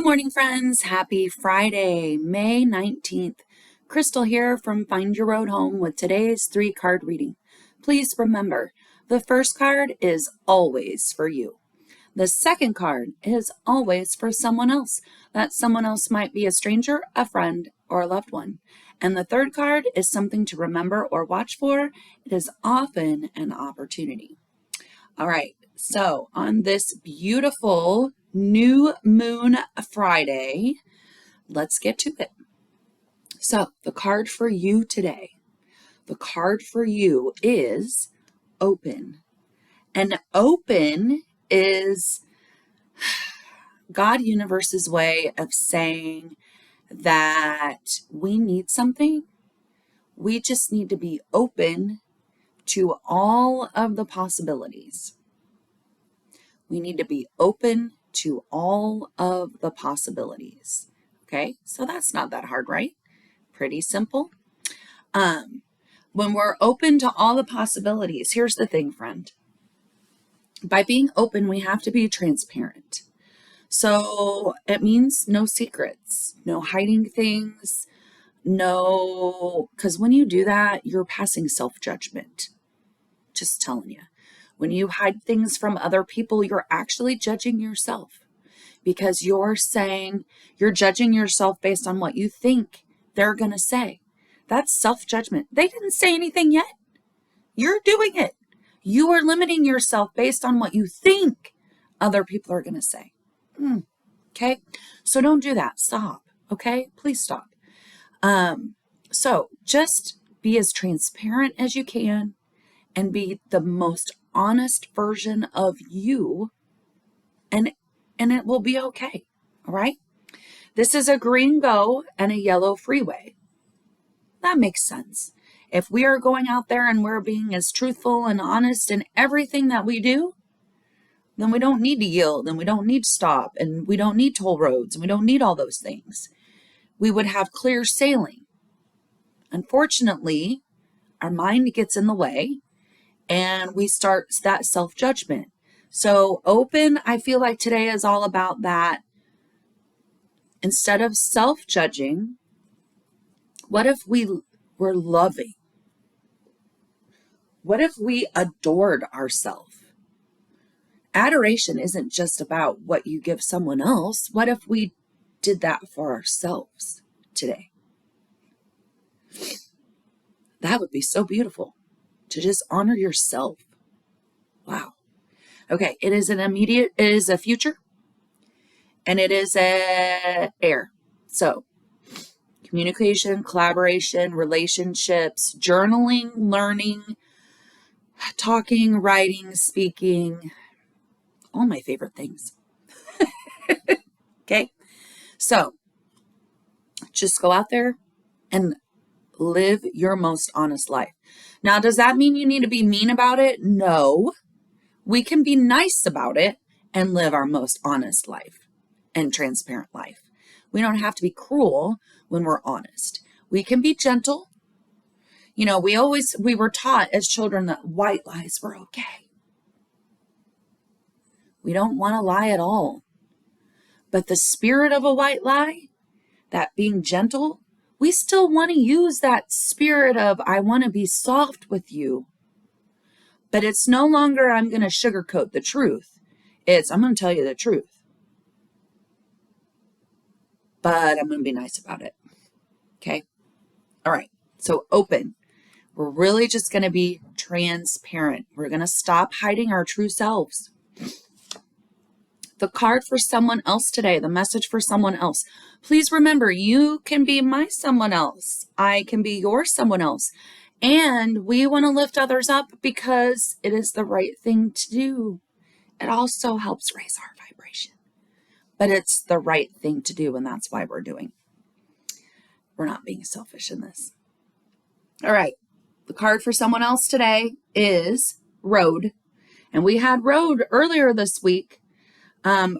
Good morning, friends. Happy Friday, May 19th. Crystal here from Find Your Road Home with today's 3-card reading. Please remember, the first card is always for you. The second card is always for someone else. That someone else might be a stranger, a friend, or a loved one. And the third card is something to remember or watch for. It is often an opportunity. All right, so on this beautiful new moon Friday, let's get to it. So the card for you today, the card for you is open. And open is God Universe's way of saying that we need something. We just need to be open to all of the possibilities. We need to be open to all of the possibilities. Okay, so that's not that hard, right? Pretty simple. When we're open to all the possibilities, here's the thing, friend. By being open, we have to be transparent. So it means no secrets, no hiding things, because when you do that, you're passing self-judgment. Just telling you. When you hide things from other people, you're actually judging yourself because you're judging yourself based on what you think they're going to say. That's self-judgment. They didn't say anything yet. You're doing it. You are limiting yourself based on what you think other people are going to say. Okay? So don't do that. Stop. Okay? Please stop. So just be as transparent as you can and be the most honest version of you, and it will be okay. All right? This is a green go and a yellow freeway. That makes sense. If we are going out there and we're being as truthful and honest in everything that we do, then we don't need to yield, and we don't need to stop, and we don't need toll roads, and we don't need all those things. We would have clear sailing. Unfortunately, our mind gets in the way, and we start that self-judgment. So open, I feel like today is all about that. Instead of self-judging, what if we were loving? What if we adored ourselves? Adoration isn't just about what you give someone else. What if we did that for ourselves today? That would be so beautiful. To just honor yourself. Wow. Okay, it is a future, and it is a air. So communication, collaboration, relationships, journaling, learning, talking, writing, speaking, all my favorite things. Okay, so just go out there and live your most honest life. Now, does that mean you need to be mean about it? No. We can be nice about it and live our most honest life and transparent life. We don't have to be cruel when we're honest. We can be gentle. You know, we were taught as children that white lies were okay. We don't want to lie at all. But the spirit of a white lie, that being gentle, we still want to use that spirit of, I want to be soft with you. But it's no longer, I'm going to sugarcoat the truth. It's, I'm going to tell you the truth. But I'm going to be nice about it. Okay? All right. So open. We're really just going to be transparent. We're going to stop hiding our true selves. The card for someone else today, the message for someone else. Please remember, you can be my someone else. I can be your someone else. And we want to lift others up because it is the right thing to do. It also helps raise our vibration. But it's the right thing to do, and that's why we're doing it. We're not being selfish in this. All right. The card for someone else today is Road. And we had Road earlier this week.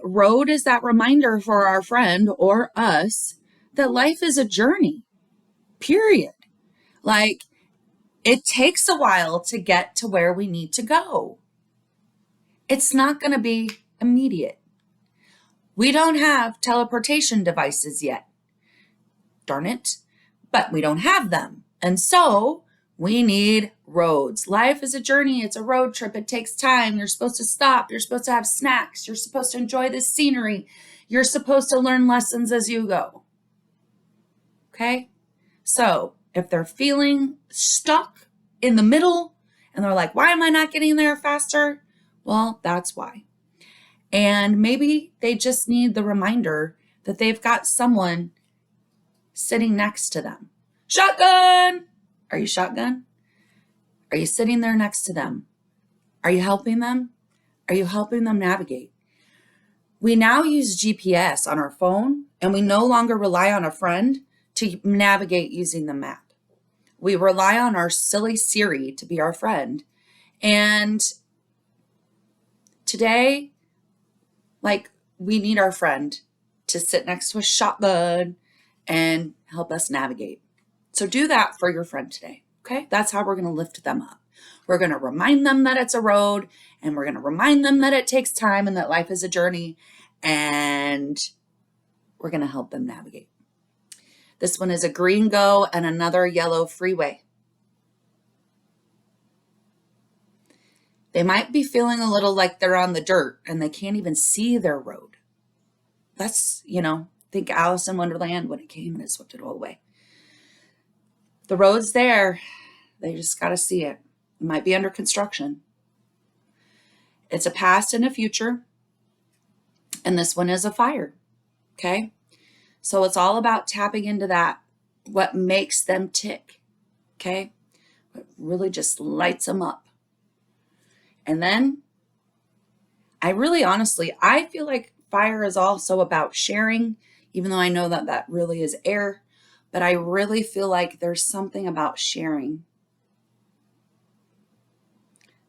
Road is that reminder for our friend or us that life is a journey, period. Like, it takes a while to get to where we need to go. It's not going to be immediate. We don't have teleportation devices yet. Darn it. But we don't have them. And so we need roads. Life is a journey. It's a road trip. It takes time. You're supposed to stop. You're supposed to have snacks. You're supposed to enjoy the scenery. You're supposed to learn lessons as you go. Okay? So if they're feeling stuck in the middle and they're like, why am I not getting there faster? Well, that's why. And maybe they just need the reminder that they've got someone sitting next to them. Shotgun! Are you shotgun? Are you sitting there next to them? Are you helping them? Are you helping them navigate? We now use GPS on our phone, and we no longer rely on a friend to navigate using the map. We rely on our silly Siri to be our friend. And today, we need our friend to sit next to a shotgun and help us navigate. So do that for your friend today, okay? That's how we're going to lift them up. We're going to remind them that it's a road, and we're going to remind them that it takes time and that life is a journey, and we're going to help them navigate. This one is a green go and another yellow freeway. They might be feeling a little like they're on the dirt and they can't even see their road. That's, think Alice in Wonderland when it came and it swept it all away. The road's there. They just got to see it. It might be under construction. It's a past and a future. And this one is a fire. Okay? So it's all about tapping into that, what makes them tick. Okay? What really just lights them up. And then I feel like fire is also about sharing, even though I know that that really is air, but I really feel like there's something about sharing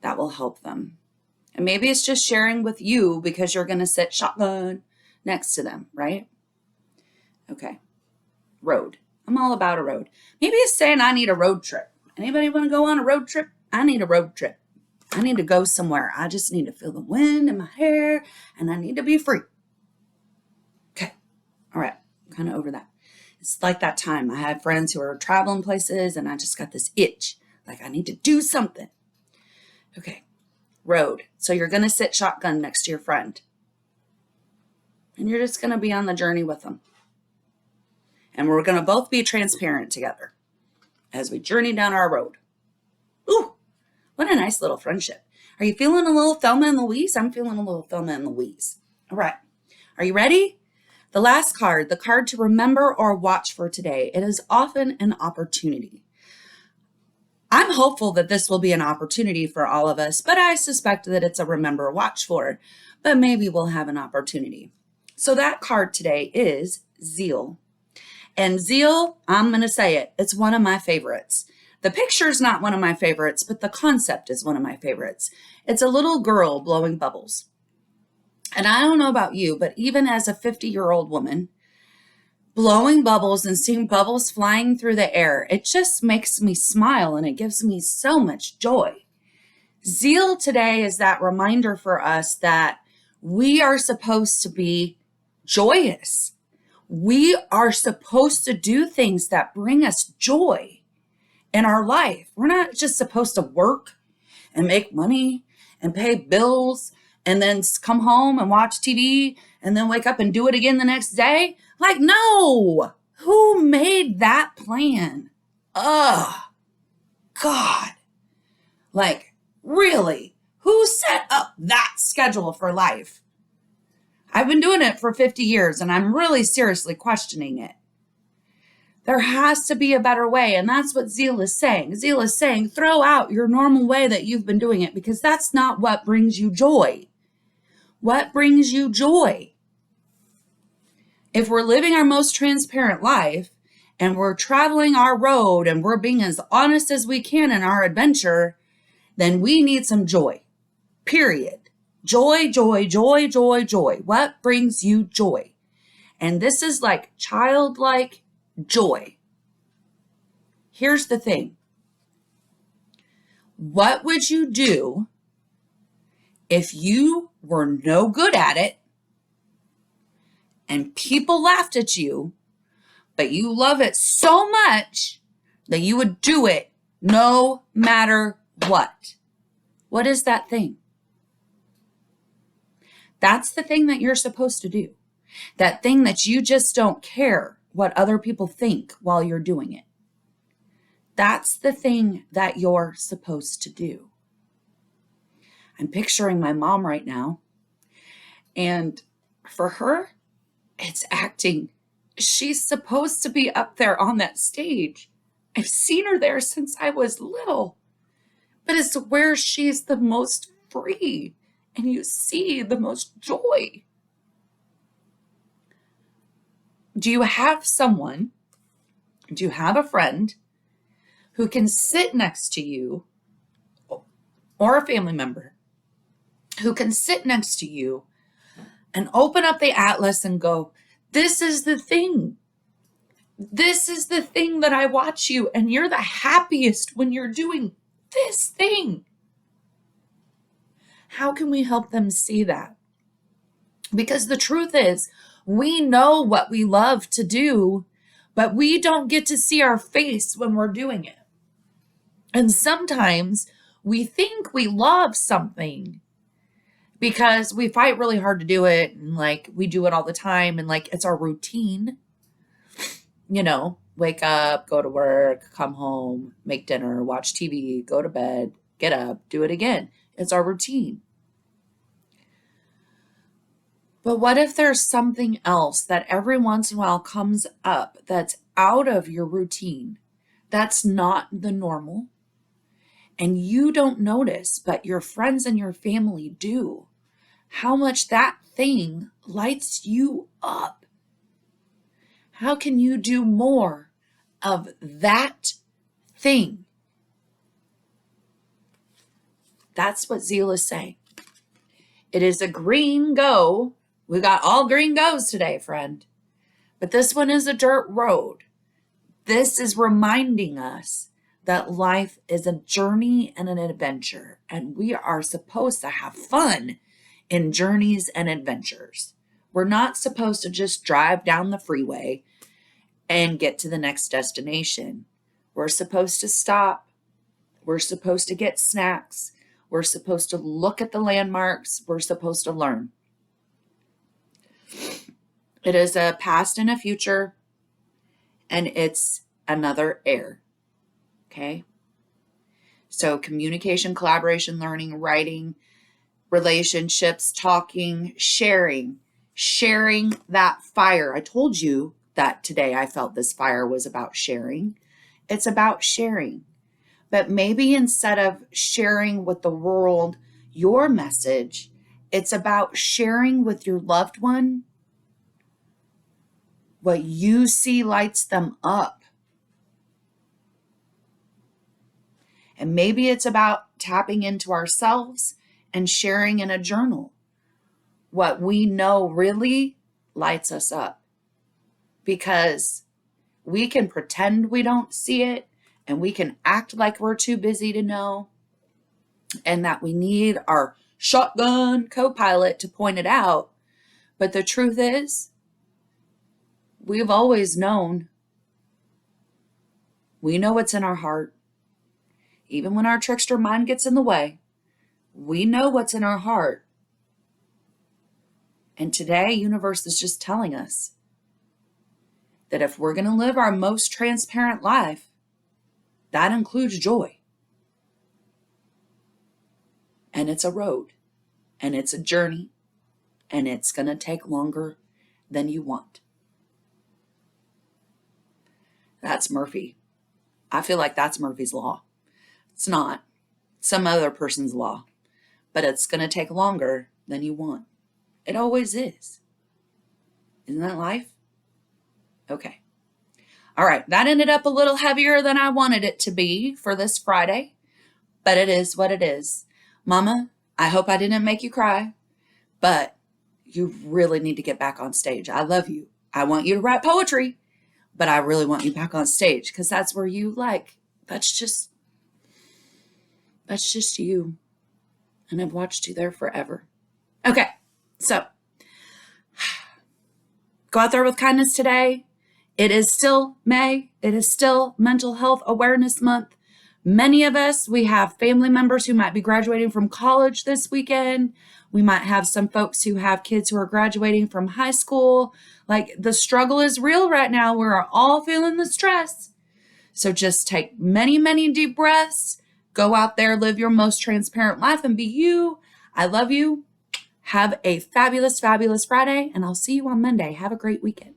that will help them. And maybe it's just sharing with you because you're going to sit shotgun next to them, right? Okay. Road. I'm all about a road. Maybe it's saying I need a road trip. Anybody want to go on a road trip? I need a road trip. I need to go somewhere. I just need to feel the wind in my hair and I need to be free. Okay. All right. I'm kind of over that. It's like that time I had friends who are traveling places and I just got this itch. Like I need to do something. Okay. Road. So you're going to sit shotgun next to your friend. And you're just going to be on the journey with them. And we're going to both be transparent together as we journey down our road. Ooh. What a nice little friendship. Are you feeling a little Thelma and Louise? I'm feeling a little Thelma and Louise. All right. Are you ready? The last card, the card to remember or watch for today. It is often an opportunity. I'm hopeful that this will be an opportunity for all of us, but I suspect that it's a remember or watch for, but maybe we'll have an opportunity. So that card today is Zeal. And Zeal, I'm going to say it, it's one of my favorites. The picture's not one of my favorites, but the concept is one of my favorites. It's a little girl blowing bubbles. And I don't know about you, but even as a 50-year-old woman, blowing bubbles and seeing bubbles flying through the air, it just makes me smile and it gives me so much joy. Zeal today is that reminder for us that we are supposed to be joyous. We are supposed to do things that bring us joy in our life. We're not just supposed to work and make money and pay bills and then come home and watch TV and then wake up and do it again the next day. Like, no, who made that plan? Ugh, God, like, really, who set up that schedule for life? I've been doing it for 50 years and I'm really seriously questioning it. There has to be a better way. And that's what Zeal is saying. Zeal is saying, throw out your normal way that you've been doing it because that's not what brings you joy. What brings you joy? If we're living our most transparent life and we're traveling our road and we're being as honest as we can in our adventure, then we need some joy, period. Joy, joy, joy, joy, joy. What brings you joy? And this is like childlike joy. Here's the thing. What would you do if you were no good at it and people laughed at you, but you love it so much that you would do it no matter what. What is that thing? That's the thing that you're supposed to do. That thing that you just don't care what other people think while you're doing it. That's the thing that you're supposed to do. I'm picturing my mom right now, and for her, it's acting. She's supposed to be up there on that stage. I've seen her there since I was little, but it's where she's the most free and you see the most joy. Do you have someone, do you have a friend who can sit next to you, or a family member who can sit next to you and open up the atlas and go, this is the thing. This is the thing that I watch you, and you're the happiest when you're doing this thing. How can we help them see that? Because the truth is, we know what we love to do, but we don't get to see our face when we're doing it. And sometimes we think we love something because we fight really hard to do it, and like we do it all the time, and like it's our routine. You know, wake up, go to work, come home, make dinner, watch TV, go to bed, get up, do it again. It's our routine. But what if there's something else that every once in a while comes up that's out of your routine, that's not the normal, and you don't notice, but your friends and your family do? How much that thing lights you up? How can you do more of that thing? That's what Zeal is saying. It is a green go. We got all green goes today, friend. But this one is a dirt road. This is reminding us that life is a journey and an adventure, and we are supposed to have fun in journeys and adventures. We're not supposed to just drive down the freeway and get to the next destination. We're supposed to stop. We're supposed to get snacks. We're supposed to look at the landmarks. We're supposed to learn. It is a past and a future, and it's another air. Okay? So communication, collaboration, learning, writing, relationships, talking, sharing that fire. I told you that today I felt this fire was about sharing. It's about sharing. But maybe instead of sharing with the world your message, it's about sharing with your loved one what you see lights them up. And maybe it's about tapping into ourselves and sharing in a journal what we know really lights us up. Because we can pretend we don't see it, and we can act like we're too busy to know, and that we need our shotgun co-pilot to point it out. But the truth is, we've always known. We know what's in our heart. Even when our trickster mind gets in the way, we know what's in our heart. And today, universe is just telling us that if we're going to live our most transparent life, that includes joy. And it's a road, and it's a journey, and it's going to take longer than you want. That's Murphy. I feel like that's Murphy's law. It's not some other person's law, but it's going to take longer than you want. It always is. Isn't that life? Okay. All right. That ended up a little heavier than I wanted it to be for this Friday, but it is what it is. Mama, I hope I didn't make you cry, but you really need to get back on stage. I love you. I want you to write poetry, but I really want you back on stage because that's where you that's just you. And I've watched you there forever. Okay. So Go out there with kindness today. It is still May. It is still Mental Health Awareness Month. Many of us, we have family members who might be graduating from college this weekend. We might have some folks who have kids who are graduating from high school. Like, the struggle is real right now. We're all feeling the stress. So just take many, many deep breaths. Go out there, live your most transparent life, and be you. I love you. Have a fabulous, fabulous Friday, and I'll see you on Monday. Have a great weekend.